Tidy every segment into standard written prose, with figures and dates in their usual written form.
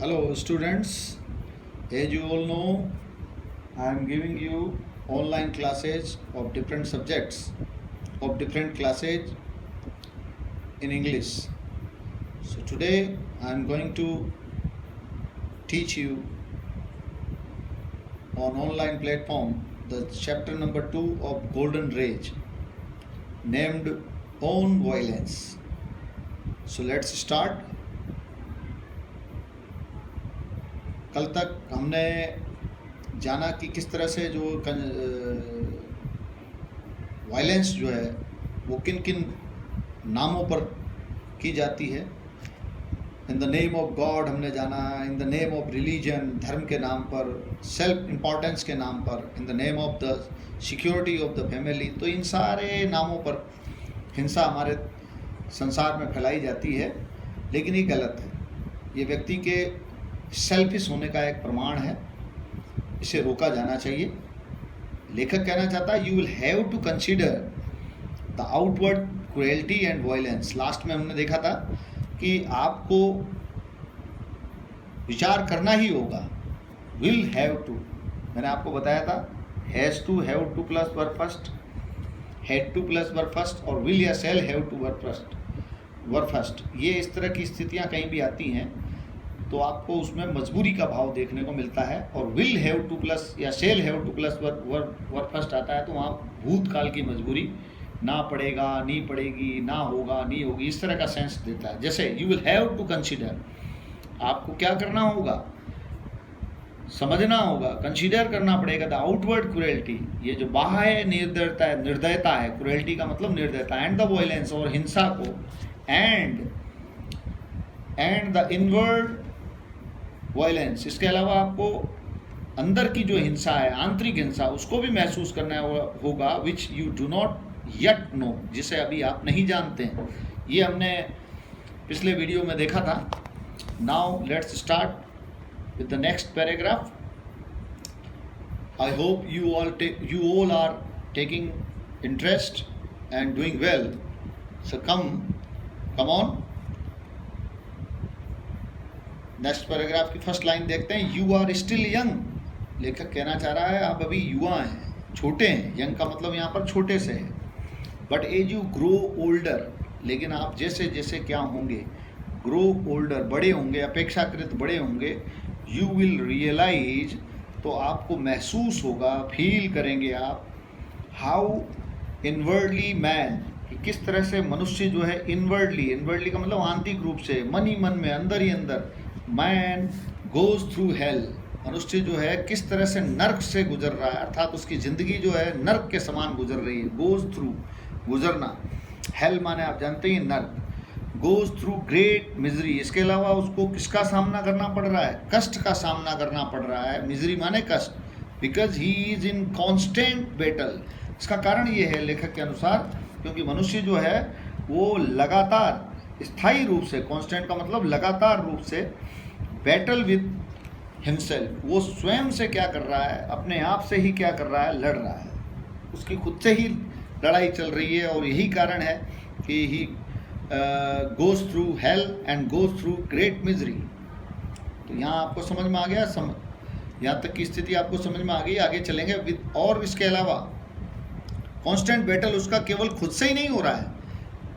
Hello students, as you all know, I am giving you online classes of different subjects, of different classes in English. So today I am going to teach you on online platform the chapter number 2 of Golden Rage named Own Violence. So let's start. कल तक हमने जाना कि किस तरह से जो violence जो है वो किन किन नामों पर की जाती है। In the name of God हमने जाना, in the name of religion धर्म के नाम पर, सेल्फ इम्पोर्टेंस के नाम पर, in the name of the security of the family. तो इन सारे नामों पर हिंसा हमारे संसार में फैलाई जाती है, लेकिन ये गलत है। ये व्यक्ति के सेल्फिश होने का एक प्रमाण है, इसे रोका जाना चाहिए। लेखक कहना चाहता है you will have to consider the outward cruelty and violence. Last में हमने देखा था कि आपको विचार करना ही होगा, विल हैव टू। मैंने आपको बताया था has to, have to plus verb first, had to plus verb first, और विल या shall have to verb first. ये इस तरह की स्थितियां कहीं भी आती हैं तो आपको उसमें मजबूरी का भाव देखने को मिलता है। और विल हैव टू प्लस या shall have to plus verb first आता है तो वहाँ भूतकाल की मजबूरी, ना पड़ेगा, नहीं पड़ेगी, ना होगा, नहीं होगी, इस तरह का सेंस देता है। जैसे you will have to consider, आपको क्या करना होगा, समझना होगा, कंसीडर करना पड़ेगा द आउटवर्ड क्रुएल्टी, ये जो बाह्य निर्दयता है, क्रुएल्टी का मतलब निर्दयता, एंड द वायलेंस और हिंसा को, एंड द इनवर्ड वायलेंस। इसके अलावा आपको अंदर की जो हिंसा है, आंतरिक हिंसा, उसको भी महसूस करना होगा, which you do not yet know, जिसे अभी आप नहीं जानते हैं। ये हमने पिछले वीडियो में देखा था। Now let's start with the next paragraph. I hope you all are taking interest and doing well. So come on. Next paragraph की फर्स्ट लाइन देखते हैं। You are still young. लेखक कहना चाह रहा है आप अभी युवा हैं, छोटे हैं। यंग का मतलब यहाँ पर छोटे से है। But as you grow older, लेकिन आप जैसे जैसे क्या होंगे, ग्रो ओल्डर, बड़े होंगे, अपेक्षाकृत बड़े होंगे, यू विल रियलाइज, तो आपको महसूस होगा, फील करेंगे आप, हाउ इनवर्डली मैन, किस तरह से मनुष्य जो है इनवर्डली का मतलब आंतरिक रूप से, मन ही मन में, अंदर ही अंदर, मैन गोज थ्रू हेल, मनुष्य जो है किस तरह से नर्क से गुजर रहा है, अर्थात उसकी ज़िंदगी जो है नर्क के समान गुजर रही है। गोज थ्रू, गुजरना, हेल माने आप जानते हैं नर्क। गोज थ्रू ग्रेट मिजरी, इसके अलावा उसको किसका सामना करना पड़ रहा है, कष्ट का सामना करना पड़ रहा है। मिजरी माने कष्ट, because he is in constant battle. इसका कारण ये है लेखक के अनुसार, क्योंकि मनुष्य जो है वो लगातार, स्थायी रूप से, कॉन्स्टेंट का मतलब लगातार रूप से, बैटल विद हिमसेल्फ, वो स्वयं से क्या कर रहा है, अपने आप से ही क्या कर रहा है, लड़ रहा है, उसकी खुद से ही लड़ाई चल रही है। और यही कारण है कि he goes through hell and goes through great misery. तो यहाँ आपको समझ में आ गया, यहाँ तक की स्थिति आपको समझ में आ गई। आगे चलेंगे विद, और इसके अलावा कांस्टेंट बैटल उसका केवल खुद से ही नहीं हो रहा है,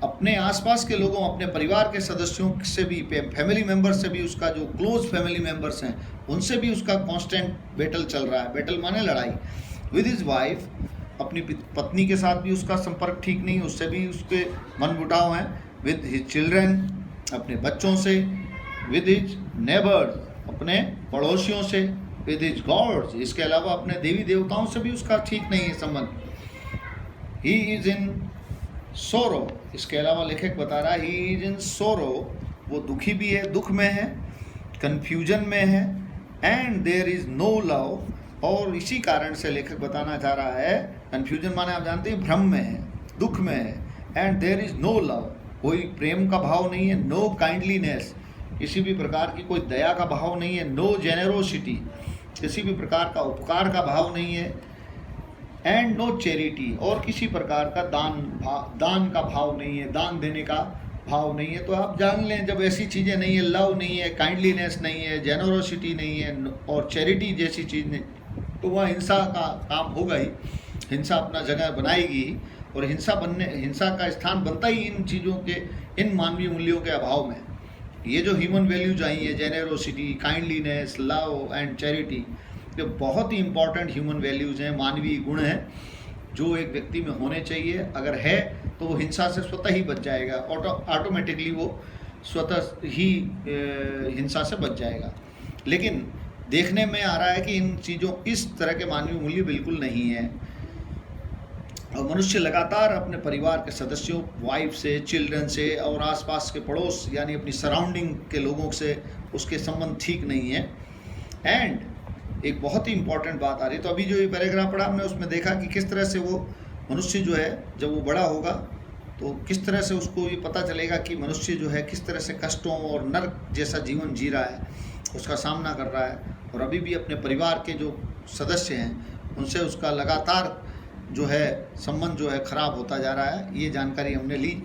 अपने आसपास के लोगों, अपने परिवार के सदस्यों से भी, फैमिली मेंबर से भी, उसका जो क्लोज फैमिली मेंबर्स हैं उनसे भी उसका कांस्टेंट बैटल चल रहा है। बैटल माने लड़ाई। विद हिज वाइफ, अपनी पत्नी के साथ भी उसका संपर्क ठीक नहीं, उससे भी उसके मनमुटाव हैं। विद हिज चिल्ड्रन, अपने बच्चों से। विद हिज नेबर्स, अपने पड़ोसियों से। विद हिज गॉड्स, इसके अलावा अपने देवी देवताओं से भी उसका ठीक नहीं है संबंध। ही इज इन सोरो, इसके अलावा लेखक बता रहा है ही इज इन सोरो, वो दुखी भी है, दुख में है, कन्फ्यूजन में है, and there is no love, और इसी कारण से लेखक बताना चाह रहा है, कन्फ्यूजन माने आप जानते हैं भ्रम में है, दुख में है, and there is no love, कोई प्रेम का भाव नहीं है, नो काइंडलीनेस, किसी भी प्रकार की कोई दया का भाव नहीं है, नो जेनरोसिटी, किसी भी प्रकार का उपकार का भाव नहीं है, एंड नो चैरिटी, और किसी प्रकार का दान का भाव नहीं है, दान देने का भाव नहीं है, तो आप जान लें जब ऐसी चीज़ें नहीं है, लव नहीं है, काइंडलीनेस नहीं है, जेनरोसिटी नहीं है और चैरिटी जैसी चीज़ नहीं, तो वह हिंसा का काम होगा ही। हिंसा अपना जगह बनाएगी और हिंसा का स्थान बनता ही इन चीज़ों के, इन मानवीय मूल्यों के अभाव में। ये जो ह्यूमन वैल्यूज आई हैं, जेनरोसिटी, काइंडलीनेस, लव एंड चैरिटी, ये बहुत ही इंपॉर्टेंट ह्यूमन वैल्यूज़ हैं, मानवीय गुण हैं जो एक व्यक्ति में होने चाहिए। अगर है तो वो हिंसा से स्वतः ही बच जाएगा, ऑटोमेटिकली वो स्वतः ही हिंसा से बच जाएगा। लेकिन देखने में आ रहा है कि इन चीज़ों, इस तरह के मानवीय मूल्य बिल्कुल नहीं है। और मनुष्य लगातार अपने परिवार के सदस्यों, वाइफ से, चिल्ड्रन से और आसपास के पड़ोस यानी अपनी सराउंडिंग के लोगों से उसके संबंध ठीक नहीं है। एंड एक बहुत ही इंपॉर्टेंट बात आ रही, तो अभी जो ये पैराग्राफ पढ़ा हमने उसमें देखा कि किस तरह से वो मनुष्य जो है जब वो बड़ा होगा तो किस तरह से उसको ये पता चलेगा कि मनुष्य जो है किस तरह से कष्टों और नर्क जैसा जीवन जी रहा है, उसका सामना कर रहा है। और अभी भी अपने परिवार के जो सदस्य हैं उनसे उसका लगातार जो है संबंध जो है खराब होता जा रहा है। ये जानकारी हमने ली।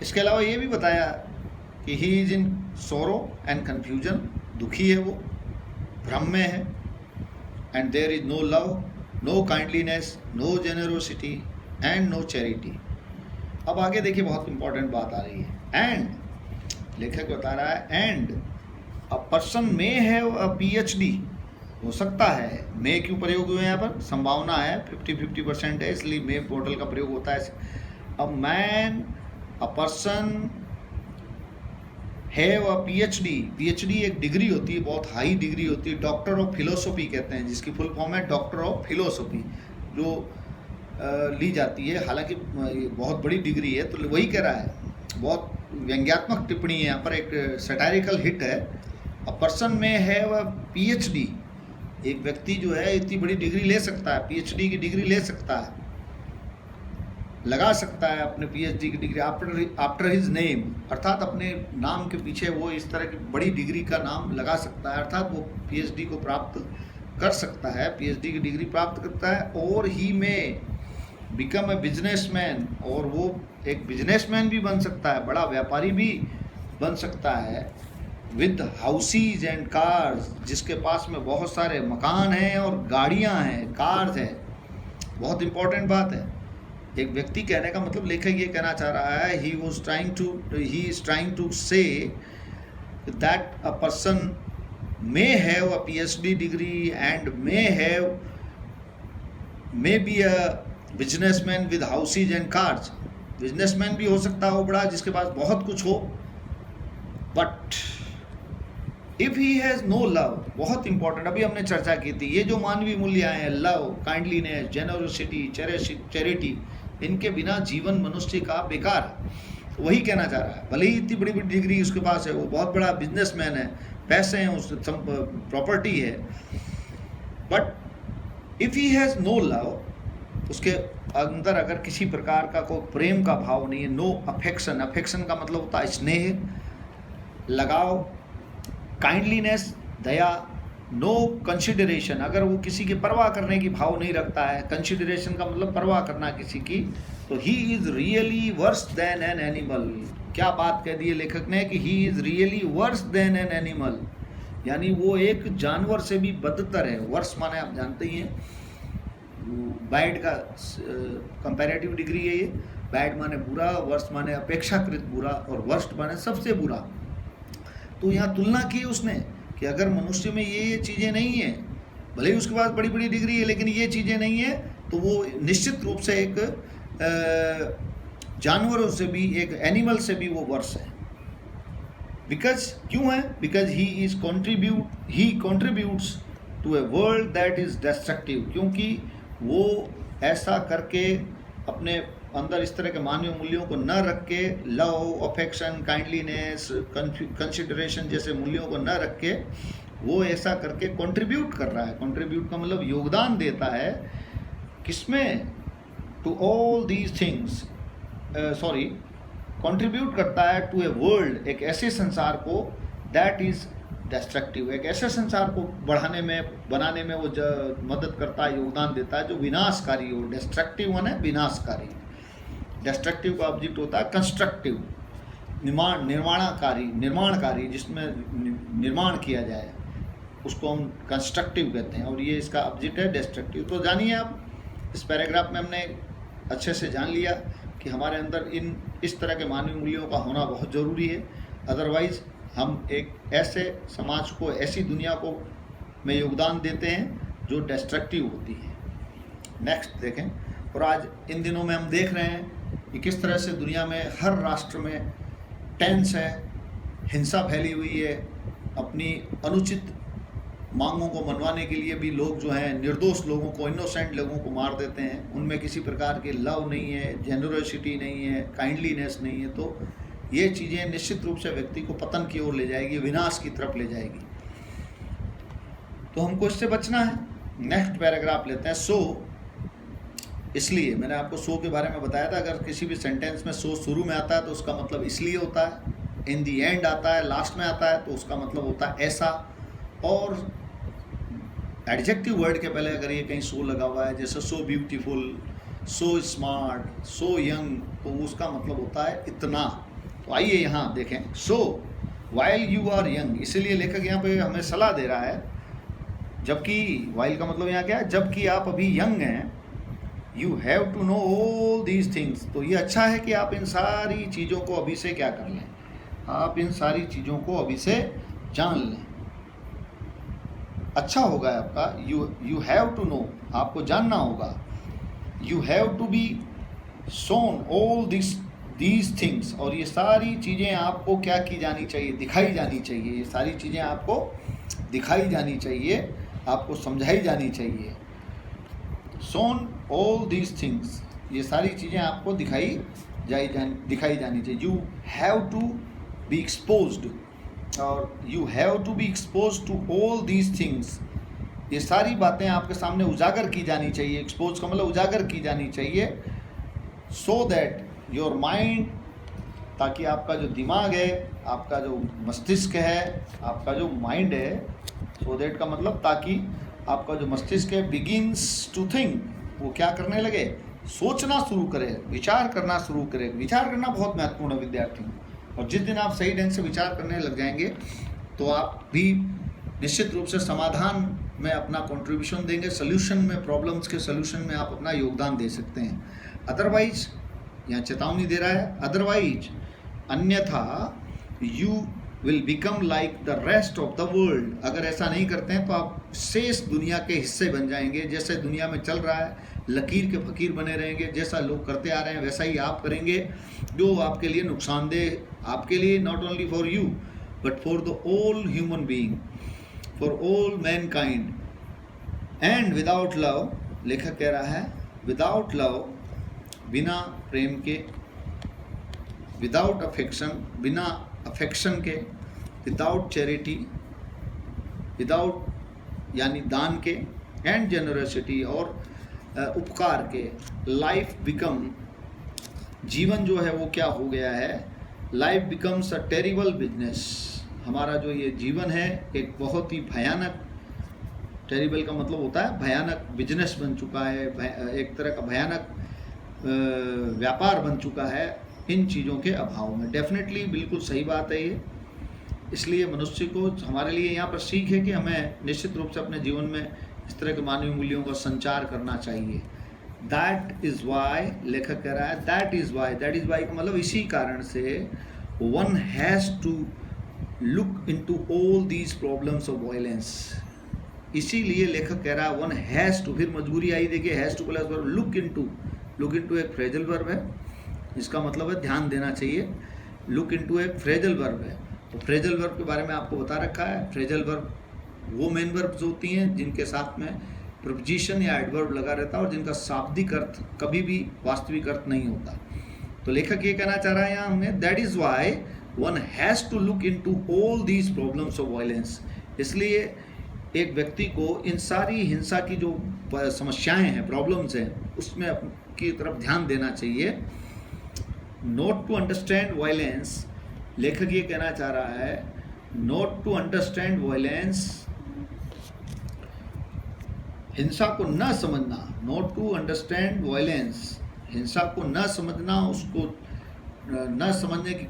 इसके अलावा ये भी बताया कि he is in sorrow and confusion, दुखी है वो, भ्रम में है। And there is no love, no kindliness, no generosity and no charity. अब आगे देखिए बहुत इंपॉर्टेंट बात आ रही है। एंड लेखक बता रहा है, and a person may have a PhD, हो सकता है। मे क्यों प्रयोग हुए हैं यहाँ पर? संभावना है, 50-50% है, इसलिए मे पोर्टल का प्रयोग होता है। A man, a person have a PhD एक डिग्री होती है, बहुत हाई डिग्री होती है, डॉक्टर ऑफ फिलोसफी कहते हैं, जिसकी फुल फॉर्म है डॉक्टर ऑफ फिलोसफी, जो ली जाती है। हालांकि बहुत बड़ी डिग्री है, तो वही कह रहा है, बहुत व्यंग्यात्मक टिप्पणी है यहाँ पर, एक सटायरिकल हिट है। अ पर्सन में हैव अ PhD, एक व्यक्ति जो है इतनी बड़ी डिग्री ले सकता है, PhD की डिग्री ले सकता है, लगा सकता है अपने PhD की डिग्री आफ्टर हिज नेम, अर्थात अपने नाम के पीछे वो इस तरह की बड़ी डिग्री का नाम लगा सकता है, अर्थात वो PhD को प्राप्त कर सकता है, PhD की डिग्री प्राप्त करता है। और ही में बिकम ए बिजनेसमैन, और वो एक बिजनेसमैन भी बन सकता है, बड़ा व्यापारी भी बन सकता है। विद हाउसीज एंड कार्स, जिसके पास में बहुत सारे मकान हैं और गाड़ियां हैं, कार्स हैं। बहुत इंपॉर्टेंट बात है। एक व्यक्ति कहने का मतलब लेखक ये कहना चाह रहा है, he is trying to say that a person may have a PhD degree and may be a businessman with houses and cars. Businessman भी हो सकता हो बड़ा, जिसके पास बहुत कुछ हो, but if he has no love, बहुत इंपॉर्टेंट, अभी हमने चर्चा की थी, ये जो मानवीय मूल्य आए हैं, लव, काइंडलीनेस, जेनरोसिटी, चैरिटी, इनके बिना जीवन मनुष्य का बेकार। वही कहना चाह रहा है, भले ही इतनी बड़ी बड़ी डिग्री उसके पास है, वो बहुत बड़ा बिजनेसमैन है, पैसे हैं, उस प्रॉपर्टी है, but if he has no love, उसके अंदर अगर किसी प्रकार का कोई प्रेम का भाव नहीं है, नो अफेक्शन, अफेक्शन का मतलब होता है स्नेह, लगाव, काइंडलीनेस, दया, नो कंसिडरेशन, अगर वो किसी की परवाह करने की भाव नहीं रखता है, कंसिडरेशन का मतलब परवाह करना किसी की, तो he is really worse than an animal. क्या बात कह दी है लेखक ने कि he is really worse than an animal, यानी वो एक जानवर से भी बदतर है। वर्स माने आप जानते ही हैं, बैड का कंपैरेटिव डिग्री है ये। बैड माने बुरा, वर्स्ट माने अपेक्षाकृत बुरा, और वर्स्ट माने सबसे बुरा। तो यहाँ तुलना की उसने कि अगर मनुष्य में ये चीज़ें नहीं है, भले ही उसके पास बड़ी बड़ी डिग्री है, लेकिन ये चीज़ें नहीं है, तो वो निश्चित रूप से एक जानवरों से भी, एक एनिमल से भी वो वर्स है। बिकॉज क्यों है? Because he contributes to a world that is destructive, क्योंकि वो ऐसा करके अपने अंदर इस तरह के मानवीय मूल्यों को न रख के, लव, अफेक्शन, काइंडलीनेस, कंसिडरेशन जैसे मूल्यों को न रख के, वो ऐसा करके कंट्रीब्यूट कर रहा है। कंट्रीब्यूट का मतलब योगदान देता है, किसमें? To all these things, contribute करता है टू ए वर्ल्ड, एक ऐसे संसार को, दैट इज़ डिस्ट्रक्टिव, एक ऐसे संसार को बनाने में वो मदद करता है, योगदान देता है जो विनाशकारी हो। डिस्ट्रक्टिव माने विनाशकारी। डिस्ट्रक्टिव का ऑब्जेक्ट होता है कंस्ट्रक्टिव, निर्माणकारी, जिसमें निर्माण किया जाए, उसको हम कंस्ट्रक्टिव कहते हैं, और ये इसका ऑब्जेक्ट है डिस्ट्रक्टिव। तो जानिए आप, इस पैराग्राफ में हमने अच्छे से जान लिया कि हमारे अंदर इस तरह के मानवीय मूल्यों का होना बहुत ज़रूरी है, अदरवाइज़ हम एक ऐसे समाज को, ऐसी दुनिया को में योगदान देते हैं जो डिस्ट्रक्टिव होती है। नेक्स्ट देखें, और आज इन दिनों में हम देख रहे हैं कि किस तरह से दुनिया में हर राष्ट्र में टेंस है, हिंसा फैली हुई है, अपनी अनुचित मांगों को मनवाने के लिए भी लोग जो हैं निर्दोष लोगों को, इनोसेंट लोगों को मार देते हैं, उनमें किसी प्रकार के लव नहीं है, जेनरोसिटी नहीं है, काइंडलीनेस नहीं है। तो ये चीज़ें निश्चित रूप से व्यक्ति को पतन की ओर ले जाएगी, विनाश की तरफ ले जाएगी। तो हमको इससे बचना है। नेक्स्ट पैराग्राफ लेते हैं। सो, इसलिए मैंने आपको सो के बारे में बताया था, अगर किसी भी सेंटेंस में सो शुरू में आता है तो उसका मतलब इसलिए होता है, इन दी एंड आता है, लास्ट में आता है तो उसका मतलब होता है ऐसा, और एडजेक्टिव वर्ड के पहले अगर ये कहीं सो लगा हुआ है, जैसे so beautiful, so smart, so young, तो उसका मतलब होता है इतना। तो आइए यहाँ देखें, so while you are young, इसीलिए लेखक यहाँ पे हमें सलाह दे रहा है, जबकि वाइल का मतलब यहाँ क्या है, जबकि आप अभी यंग हैं, you have to know all these things. तो ये अच्छा है कि आप इन सारी चीज़ों को अभी से क्या कर लें, आप इन सारी चीज़ों को अभी से जान लें, अच्छा होगा आपका। यू हैव टू नो, आपको जानना होगा। You have to be sown all these things, और ये सारी चीज़ें आपको क्या की जानी चाहिए, दिखाई जानी चाहिए। ये सारी चीज़ें आपको दिखाई जानी चाहिए, आपको समझाई जानी चाहिए। सोन ऑल दीज थिंग्स, ये सारी चीज़ें आपको दिखाई जानी चाहिए। You have to be exposed, और you have to be expose to all these things, ये सारी बातें आपके सामने उजागर की जानी चाहिए। एक्सपोज का मतलब उजागर की जानी चाहिए। सो दैट योर माइंड, ताकि आपका जो दिमाग है, आपका जो मस्तिष्क है, आपका जो माइंड है, सो दैट का मतलब ताकि आपका जो मस्तिष्क है, बिगिन्स टू थिंक, वो क्या करने लगे, सोचना शुरू करे, विचार करना शुरू करे। विचार करना बहुत महत्वपूर्ण है विद्यार्थियों, और जिस दिन आप सही ढंग से विचार करने लग जाएंगे तो आप भी निश्चित रूप से समाधान में अपना कंट्रीब्यूशन देंगे, सॉल्यूशन में, प्रॉब्लम्स के सॉल्यूशन में आप अपना योगदान दे सकते हैं। अदरवाइज, यहाँ चेतावनी दे रहा है, अदरवाइज, अन्यथा you will become like the rest of the world, अगर ऐसा नहीं करते हैं तो आप शेष दुनिया के हिस्से बन जाएंगे। जैसे दुनिया में चल रहा है, लकीर के फकीर बने रहेंगे, जैसा लोग करते आ रहे हैं वैसा ही आप करेंगे, जो आपके लिए नुकसानदेह, आपके लिए, not only for you but for the all human being, for all Mankind. And without love, लेखक कह रहा है, विदाउट लव, बिना प्रेम के, विदाउट अफेक्शन, बिना अफेक्शन के, विदाउट चैरिटी, विदाउट यानी दान के, एंड जेनरसिटी, और उपकार के, लाइफ बिकम, जीवन जो है वो क्या हो गया है, life becomes a terrible business, हमारा जो ये जीवन है एक बहुत ही भयानक, टेरिबल का मतलब होता है भयानक, बिजनेस बन चुका है, एक तरह का भयानक व्यापार बन चुका है इन चीज़ों के अभाव में। डेफिनेटली बिल्कुल सही बात है ये। इसलिए मनुष्य को, हमारे लिए यहाँ पर सीख है कि हमें निश्चित रूप से अपने जीवन में इस तरह के मानवीय मूल्यों का संचार करना चाहिए। दैट इज़ वाई, लेखक कह रहा है, दैट इज़ वाई का मतलब इसी कारण से one has to look into all these problems of violence. इसीलिए लेखक कह रहा है वन हैज़ टू, फिर मजबूरी आई, देखिए has to plus verb, look into एक फ्रेजल वर्ब है, इसका मतलब है ध्यान देना चाहिए। लुक इनटू एक फ्रेजल वर्ब है, तो फ्रेजल वर्ब के बारे में आपको बता रखा है। फ्रेजल वर्ब वो मेन वर्ब्स होती हैं जिनके साथ में प्रीपोजिशन या एडवर्ब लगा रहता है और जिनका शाब्दिक अर्थ कभी भी वास्तविक अर्थ नहीं होता। तो लेखक ये कहना चाह रहा है यहाँ हमें, that is why one has to look into all these problems of violence. इसलिए एक व्यक्ति को इन सारी हिंसा की जो समस्याएं हैं, प्रॉब्लम्स हैं, उसमें की तरफ ध्यान देना चाहिए। नॉट टू अंडरस्टैंड वायलेंस, लेखक ये कहना चाह रहा है, नॉट टू अंडरस्टैंड वायलेंस, हिंसा को न समझना, नॉट टू अंडरस्टैंड वायलेंस हिंसा को न समझना, उसको न समझने की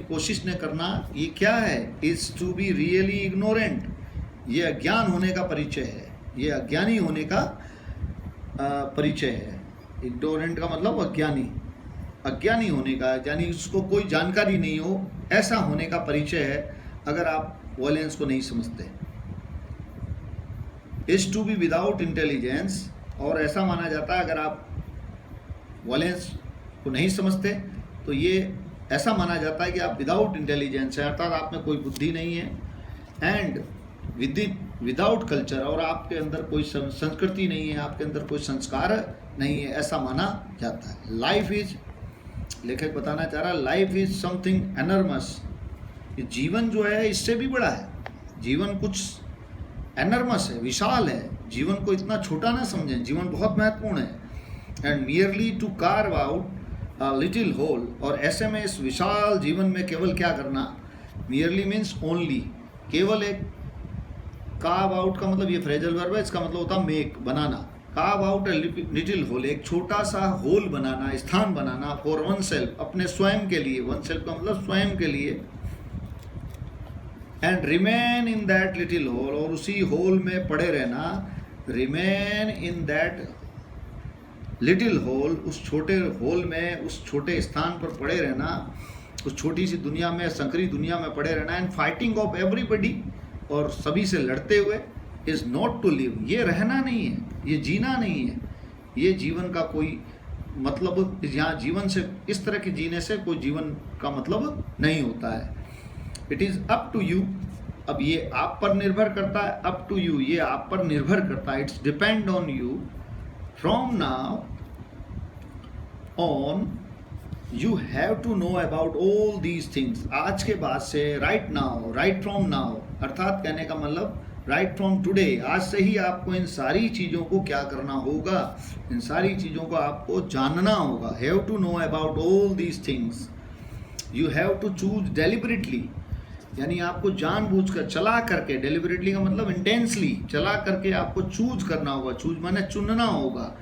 कोशिश न करना, ये क्या है? Is to be really ignorant. ये अज्ञान होने का परिचय है, ये अज्ञानी होने का परिचय है। इग्नोरेंट का मतलब अज्ञानी होने का, यानी उसको कोई जानकारी नहीं हो, ऐसा होने का परिचय है अगर आप वायलेंस को नहीं समझते। Is to be without intelligence, और ऐसा माना जाता है अगर आप वायलेंस को नहीं समझते तो ये ऐसा माना जाता है कि आप विदाउट इंटेलिजेंस है, अर्थात आप में कोई बुद्धि नहीं है। एंड विदाउट कल्चर, और आपके अंदर कोई संस्कृति नहीं है, आपके अंदर कोई संस्कार नहीं है, ऐसा माना जाता है। लाइफ इज, लेखक बताना चाह रहा है, लाइफ इज समथिंग एनर्मस। जीवन जो है इससे भी बड़ा है। जीवन कुछ एनर्मस है, विशाल है। जीवन को इतना छोटा ना समझें, जीवन बहुत महत्वपूर्ण है। And merely to carve out little hole, और ऐसे में इस विशाल जीवन में केवल क्या करना? मियरली मीन्स ओनली, केवल एक, कार्व आउट का मतलब ये फ्रेजल वर्ब है, इसका मतलब होता है make, banana. Carve out a little hole, एक छोटा सा होल बनाना, स्थान बनाना, फॉर वन सेल्फ, अपने स्वयं के लिए। वन सेल्फ का मतलब स्वयं के लिए। And remain in that little hole, और उसी होल में पड़े रहना। Remain in that little hole, उस छोटे होल में, उस छोटे स्थान पर पड़े रहना, उस छोटी सी दुनिया में, संकरी दुनिया में पड़े रहना। एंड फाइटिंग ऑफ एवरीबडी, और सभी से लड़ते हुए। इज नॉट टू लिव, ये रहना नहीं है, ये जीना नहीं है, ये जीवन का कोई मतलब, यहाँ जीवन से, इस तरह के जीने से कोई जीवन का मतलब नहीं होता है। It is up to you, अब ये आप पर निर्भर करता है। अप टू यू, ये आप पर निर्भर करता है। It's depend on you. From now on you have to know about all these things, आज के बाद से, right now, right from now, अर्थात कहने का मतलब राइट फ्रॉम टुडे, आज से ही आपको इन सारी चीज़ों को क्या करना होगा? इन सारी चीज़ों को आपको जानना होगा। Have to know about all these things. You have to choose deliberately, यानी आपको जानबूझकर, चला करके, डेलिबरेटली का मतलब इंटेंसली, चला करके आपको चूज करना होगा। चूज माने चुनना होगा।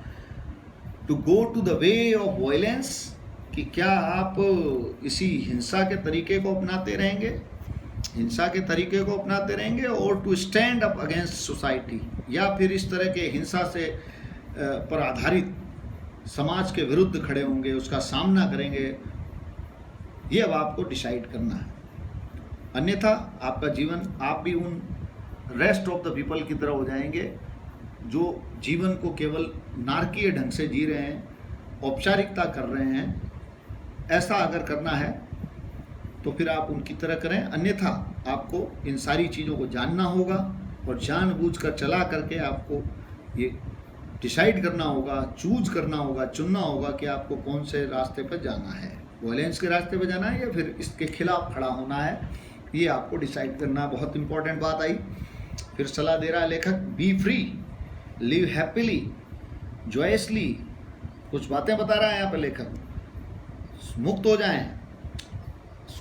To go to the way of violence, कि क्या आप इसी हिंसा के तरीके को अपनाते रहेंगे, हिंसा के तरीके को अपनाते रहेंगे, और to stand up against society, या फिर इस तरह के हिंसा से पर आधारित समाज के विरुद्ध खड़े होंगे, उसका सामना करेंगे। ये अब आपको डिसाइड करना है। अन्यथा आपका जीवन, आप भी उन रेस्ट ऑफ द पीपल की तरह हो जाएंगे जो जीवन को केवल नारकीय ढंग से जी रहे हैं, औपचारिकता कर रहे हैं। ऐसा अगर करना है तो फिर आप उनकी तरह करें, अन्यथा आपको इन सारी चीज़ों को जानना होगा, और जानबूझकर चला करके आपको ये डिसाइड करना होगा, चूज करना होगा, चुनना होगा कि आपको कौन से रास्ते पर जाना है। वायलेंस के रास्ते पर जाना है या फिर इसके खिलाफ खड़ा होना है, ये आपको डिसाइड करना है। बहुत इंपॉर्टेंट बात आई। फिर सलाह दे रहा है लेखक, B free, live happily, joyously. कुछ बातें बता रहा है यहाँ पर लेखक। मुक्त हो जाएं,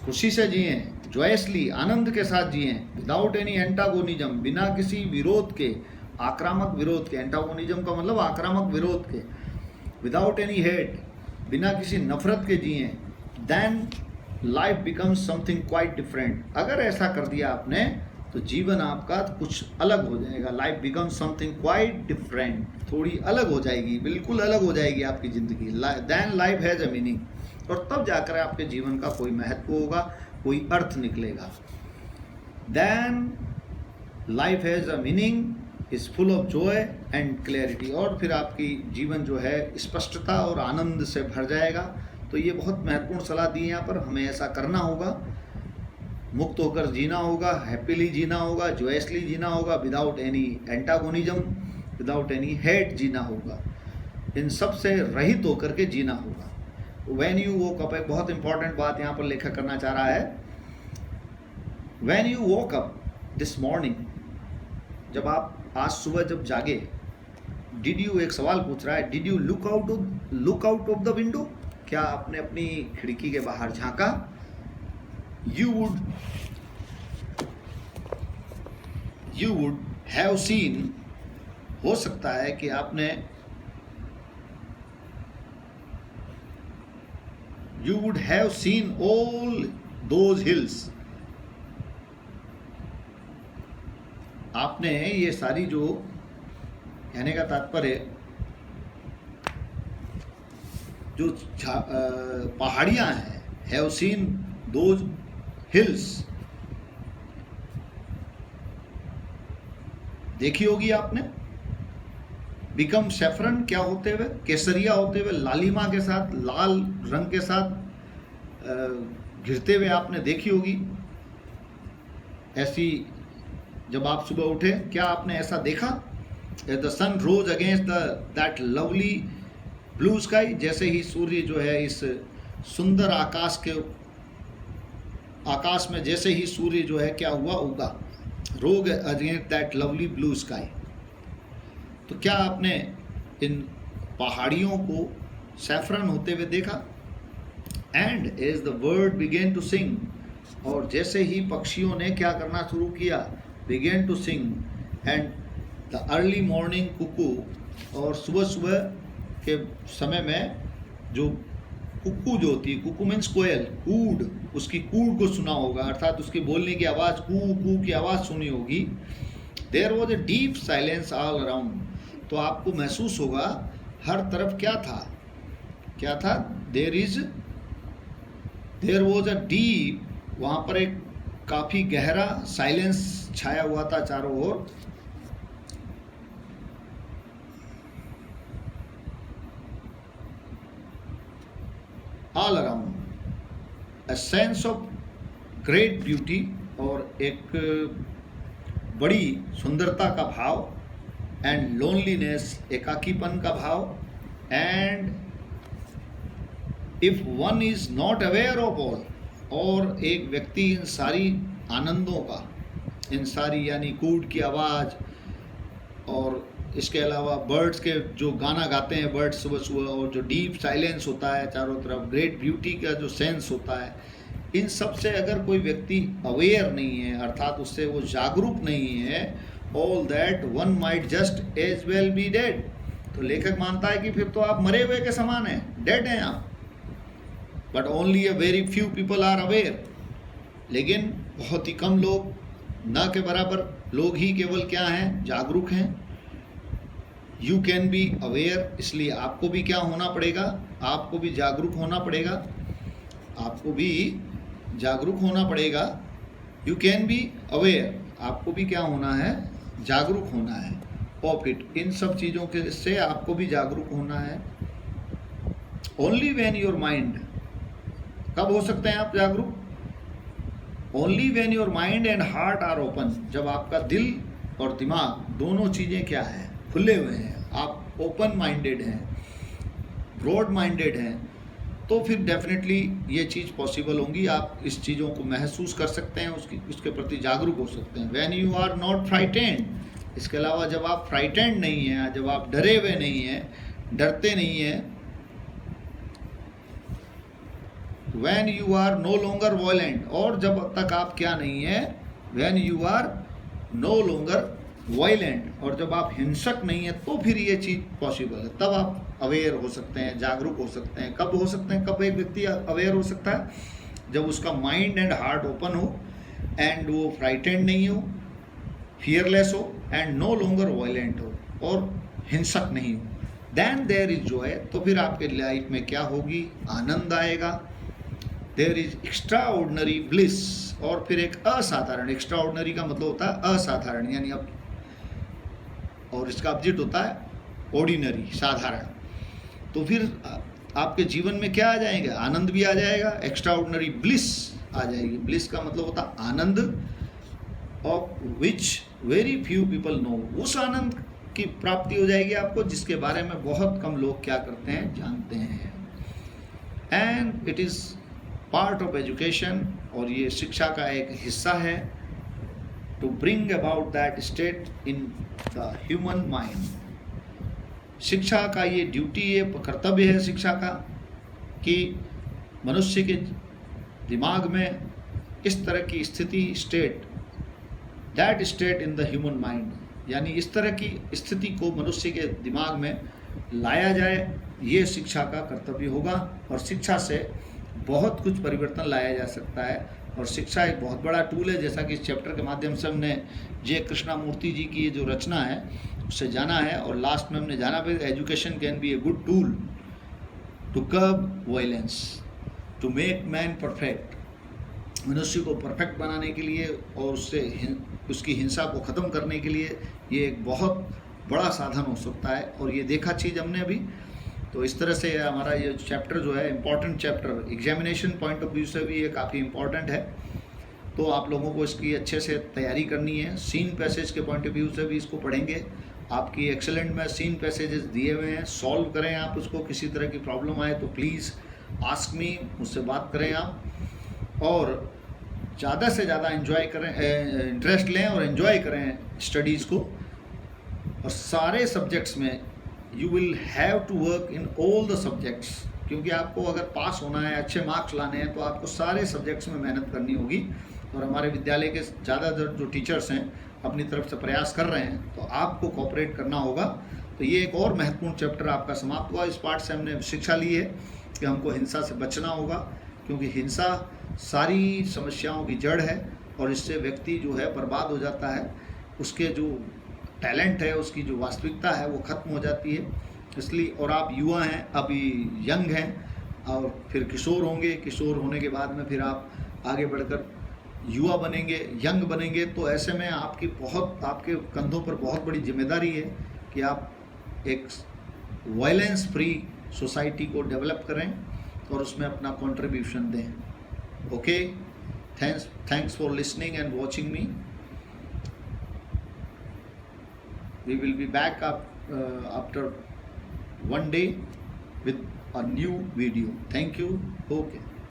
खुशी से जिए, जॉयसली, आनंद के साथ जिए, विदाउट एनी एंटागोनिज्म, बिना किसी विरोध के, आक्रामक विरोध के। एंटागोनिज्म का मतलब आक्रामक विरोध के। विदाउट एनी हेट, बिना किसी नफरत के जिए। Then life becomes something quite different. अगर ऐसा कर दिया आपने तो जीवन आपका कुछ अलग हो जाएगा। Life becomes something quite different, थोड़ी अलग हो जाएगी, बिल्कुल अलग हो जाएगी आपकी ज़िंदगी। Then life has a meaning, और तब जाकर आपके जीवन का कोई महत्व होगा, कोई अर्थ निकलेगा। Then life has a meaning, is full of joy and clarity, और फिर आपकी जीवन जो है स्पष्टता और आनंद से भर जाएगा। तो ये बहुत महत्वपूर्ण सलाह दी है यहाँ पर। हमें ऐसा करना होगा, मुक्त होकर जीना होगा, हैप्पीली जीना होगा, जॉयसली जीना होगा, without any antagonism, without any hate जीना होगा, इन सब से रहित होकर के जीना होगा। व्हेन यू वोक अप, एक बहुत इंपॉर्टेंट बात यहाँ पर लेखक करना चाह रहा है। When you woke up this morning, जब आप आज सुबह जब जागे, डिड यू, एक सवाल पूछ रहा है, did you look out of the window, क्या आपने अपनी खिड़की के बाहर झांका? यू वुड हैव सीन, हो सकता है कि आपने you would have seen all those hills. आपने ये सारी जो कहने का तात्पर्य जो पहाड़ियां हैं, have seen those hills, देखी होगी आपने. बिकम सेफरन क्या होते हुए, केसरिया होते हुए, लालिमा के साथ, लाल रंग के साथ घिरते हुए आपने देखी होगी. ऐसी जब आप सुबह उठे, क्या आपने ऐसा देखा? The sun rose against that lovely blue sky, जैसे ही सूर्य जो है इस सुंदर आकाश में जैसे ही सूर्य जो है क्या हुआ, उगा. Rose against that lovely blue sky. तो क्या आपने इन पहाड़ियों को सैफरन होते हुए देखा? And as the bird began to sing, और जैसे ही पक्षियों ने क्या करना शुरू किया, began to sing, and the early morning cuckoo, और सुबह सुबह के समय में जो कुकू जो होती है, कुकू मीन्स कोयल, कूड, उसकी कूड को सुना होगा, अर्थात उसकी बोलने की आवाज़, कू कू की आवाज़ सुनी होगी. There was a deep silence all around. तो आपको महसूस होगा हर तरफ क्या था, देयर वॉज अ डीप, वहाँ पर एक काफ़ी गहरा साइलेंस छाया हुआ था चारों ओर. All around a sense of great beauty, और एक बड़ी सुंदरता का भाव, एंड लोनलीनेस, एकाकीपन का भाव. And if one is not aware of all, और एक व्यक्ति इन सारी आनंदों का, इन सारी यानी कूड की आवाज़, और इसके अलावा बर्ड्स के जो गाना गाते हैं बर्ड्स सुबह सुबह, और जो डीप साइलेंस होता है चारों तरफ, ग्रेट ब्यूटी का जो सेंस होता है, इन सब से अगर कोई व्यक्ति अवेयर नहीं है, अर्थात उससे वो जागरूक नहीं है, all that one might just as well be dead. तो लेखक मानता है कि फिर तो आप मरे हुए के समान हैं, डेड हैं आप. But only a very few people are aware. लेकिन बहुत ही कम लोग, न के बराबर लोग ही केवल क्या हैं, जागरूक हैं. यू कैन बी अवेयर, इसलिए आपको भी क्या होना पड़ेगा, आपको भी जागरूक होना पड़ेगा, आपको भी जागरूक होना पड़ेगा. यू कैन बी अवेयर, आपको भी क्या होना है, जागरूक होना है. ऑफ इट, इन सब चीज़ों के से आपको भी जागरूक होना है. ओनली व्हेन योर माइंड, कब हो सकते हैं आप जागरूक? Only when your mind and heart are open, जब आपका दिल और दिमाग दोनों चीज़ें क्या है, खुले हुए हैं, आप ओपन माइंडेड हैं, ब्रॉड माइंडेड हैं, तो फिर डेफिनेटली ये चीज़ पॉसिबल होंगी. आप इस चीज़ों को महसूस कर सकते हैं, उसके प्रति जागरूक हो सकते हैं. When you are not frightened, इसके अलावा जब आप फ्राइटेंड नहीं हैं, जब आप डरे हुए नहीं हैं, डरते नहीं हैं. When you are no longer violent, और जब तक आप क्या नहीं है, when you are no longer violent, और जब आप हिंसक नहीं है, तो फिर ये चीज़ पॉसिबल है. तब आप अवेयर हो सकते हैं, जागरूक हो सकते हैं. कब हो सकते हैं, कब एक व्यक्ति अवेयर हो सकता है? जब उसका माइंड एंड हार्ट ओपन हो, एंड वो फ्राइटेंड नहीं हो, फियरलेस हो, एंड नो लॉन्गर वॉयलेंट हो, और हिंसक नहीं हो. देन देयर इज जॉय, तो फिर आपके लाइफ में क्या होगी, आनंद आएगा. There is extraordinary bliss, और फिर एक असाधारण, एक्स्ट्रा ऑर्डिनरी का मतलब होता है असाधारण, यानी अब, और इसका ऑब्जेक्ट होता है ऑर्डिनरी, साधारण. तो फिर आपके जीवन में क्या आ जाएगा, आनंद भी आ जाएगा, एक्स्ट्रा ऑर्डिनरी ब्लिस आ जाएगी. ब्लिस का मतलब होता है आनंद, of which very few people know, उस आनंद की प्राप्ति हो जाएगी आपको जिसके बारे में बहुत कम लोग क्या करते हैं, जानते हैं. And it is part of education, और ये शिक्षा का एक हिस्सा है, to bring about that state in the human mind. शिक्षा का ये ड्यूटी, ये कर्तव्य है शिक्षा का, कि मनुष्य के दिमाग में इस तरह की स्थिति, state, that state in the human mind, यानी इस तरह की स्थिति को मनुष्य के दिमाग में लाया जाए, ये शिक्षा का कर्तव्य होगा. और शिक्षा से बहुत कुछ परिवर्तन लाया जा सकता है। और शिक्षा एक बहुत बड़ा टूल है, जैसा कि इस चैप्टर के माध्यम से हमने जे कृष्णामूर्ति जी की ये जो रचना है उससे जाना है। और लास्ट में हमने जाना भी, education can be a good tool to curb violence, to make man perfect. मनुष्य को परफेक्ट बनाने के लिए और उसकी हिंसा को ख़त्म करने के लिए ये एक बहुत बड़ा साधन हो सकता है। और ये देखा चीज़ हमने अभी। तो इस तरह से हमारा ये चैप्टर जो है important chapter, examination point of view से भी ये काफ़ी इम्पॉर्टेंट है। तो आप लोगों को इसकी अच्छे से तैयारी करनी है। सीन पैसेज के पॉइंट ऑफ व्यू से भी इसको पढ़ेंगे। आपकी एक्सेलेंट में सीन पैसेजेस दिए हुए हैं, सॉल्व करें आप उसको। किसी तरह की प्रॉब्लम आए तो प्लीज़ आस्क मी, मुझसे बात करें आप। और ज़्यादा से ज़्यादा एंजॉय करें, इंटरेस्ट लें और एंजॉय करें स्टडीज़ को। और सारे सब्जेक्ट्स में you will have to work in all the subjects, क्योंकि आपको अगर पास होना है, अच्छे मार्क्स लाने हैं, तो आपको सारे सब्जेक्ट्स में मेहनत करनी होगी। और हमारे विद्यालय के ज़्यादातर जो टीचर्स हैं अपनी तरफ से प्रयास कर रहे हैं, तो आपको कोऑपरेट करना होगा। तो ये एक और महत्वपूर्ण चैप्टर आपका समाप्त हुआ। इस पार्ट से हमने शिक्षा ली है कि हमको हिंसा से बचना होगा, क्योंकि हिंसा सारी समस्याओं की जड़ है और इससे व्यक्ति जो है बर्बाद हो जाता है। उसके जो टैलेंट है, उसकी जो वास्तविकता है वो ख़त्म हो जाती है। इसलिए, और आप युवा हैं, अभी यंग हैं और फिर किशोर होंगे। किशोर होने के बाद में फिर आप आगे बढ़कर युवा बनेंगे, यंग बनेंगे। तो ऐसे में आपके कंधों पर बहुत बड़ी जिम्मेदारी है कि आप एक वायलेंस फ्री सोसाइटी को डेवलप करें और उसमें अपना कंट्रीब्यूशन दें। Okay, thanks for listening and watching me. We will be back after one day with a new video. Thank you. Okay.